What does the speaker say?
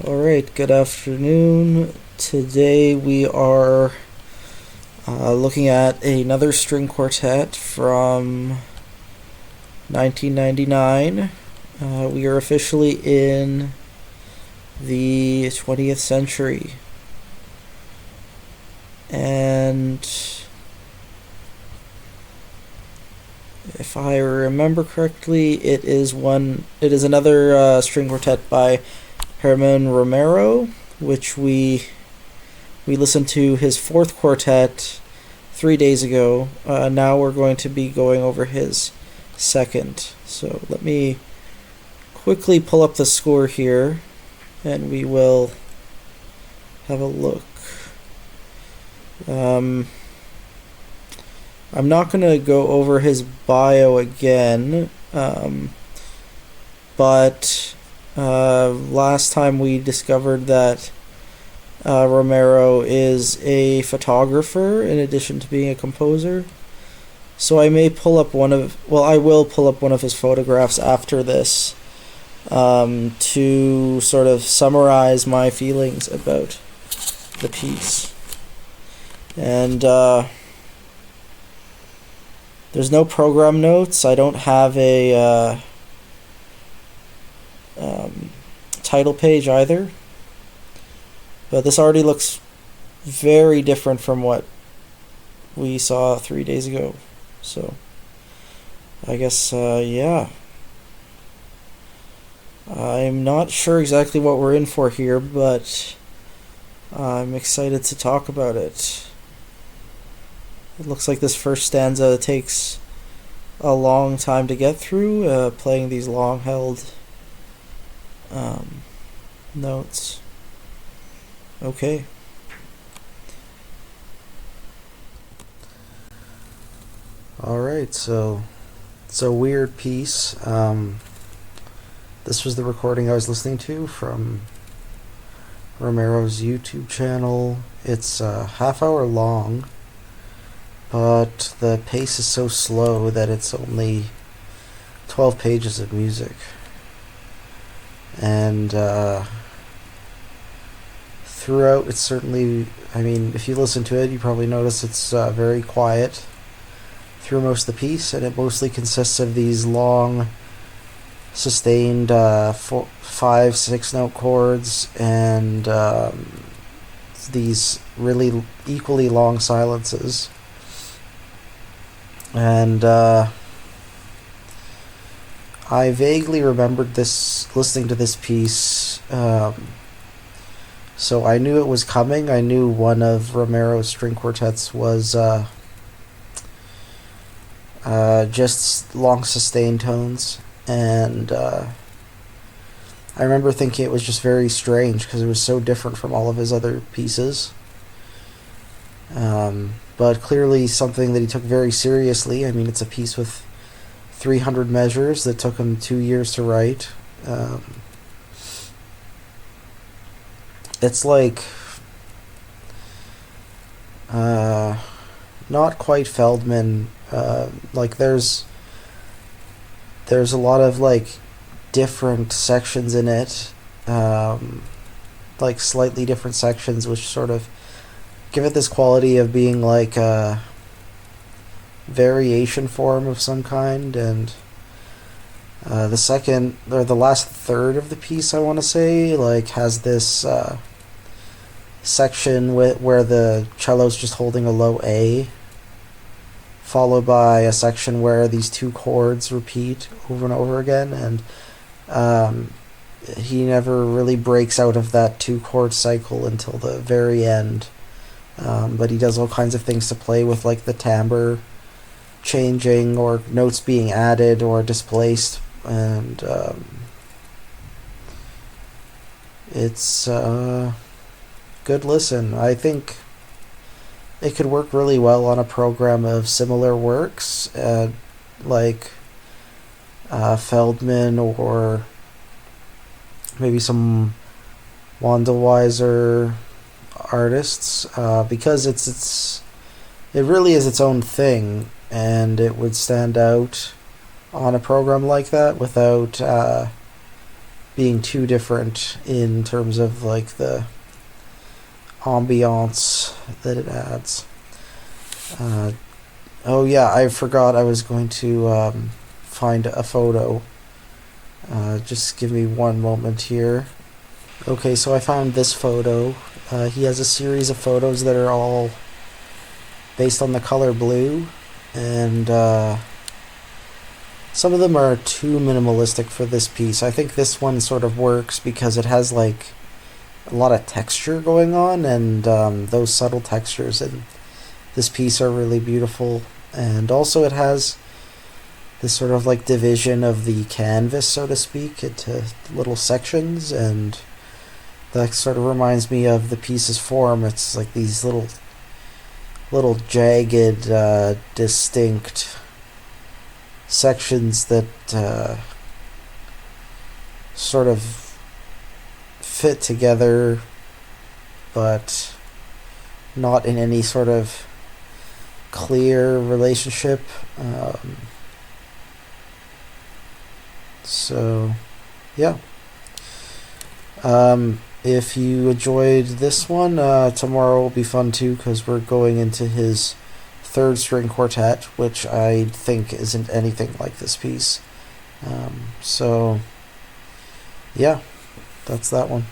Alright, good afternoon. Today we are looking at another string quartet from 1999. We are officially in the 20th century. And if I remember correctly, it is another string quartet by Romero, which we listened to his fourth quartet 3 days ago. Now we're going to be going over his second. So let me quickly pull up the score here, and we will have a look. I'm not going to go over his bio again, but last time we discovered that Romero is a photographer in addition to being a composer. So I will pull up one of his photographs after this to sort of summarize my feelings about the piece. And there's no program notes. I don't have a title page either, but this already looks very different from what we saw 3 days ago. So I guess yeah, I'm not sure exactly what we're in for here, but I'm excited to talk about it. It looks like this first stanza takes a long time to get through, playing these long held notes. Okay. Alright, so it's a weird piece. This was the recording I was listening to from Romero's YouTube channel. It's a half-hour long, but the pace is so slow that it's only 12 pages of music. And throughout, it's certainly, if you listen to it, you probably notice it's very quiet through most of the piece, and it mostly consists of these long, sustained 5-6 note chords and these really equally long silences. And I vaguely remembered listening to this piece, so I knew it was coming. I knew one of Romero's string quartets was just long sustained tones, and I remember thinking it was just very strange because it was so different from all of his other pieces. But clearly something that he took very seriously. It's a piece with 300 measures that took him 2 years to write. It's like not quite Feldman. There's a lot of different sections in it, slightly different sections, which sort of give it this quality of being like a variation form of some kind. And the second or the last third of the piece, I want to say, has this section where the cello's just holding a low A, followed by a section where these two chords repeat over and over again, and he never really breaks out of that 2-chord cycle until the very end. But he does all kinds of things to play with, like the timbre changing or notes being added or displaced, and it's good listen. I think it could work really well on a program of similar works, like Feldman or maybe some Wandelweiser artists, because it really is its own thing, and it would stand out on a program like that without being too different in terms of like the ambiance that it adds. Oh yeah, I forgot I was going to find a photo. Just give me one moment here. Okay, so I found this photo. He has a series of photos that are all based on the color blue, and some of them are too minimalistic for this piece. I think this one sort of works because it has like a lot of texture going on, and those subtle textures in this piece are really beautiful. And also it has this sort of like division of the canvas, so to speak, into little sections, and that sort of reminds me of the piece's form. It's like these little jagged, distinct sections that sort of fit together, but not in any sort of clear relationship. So, yeah. If you enjoyed this one, tomorrow will be fun too, because we're going into his third string quartet, which I think isn't anything like this piece. So, yeah, that's that one.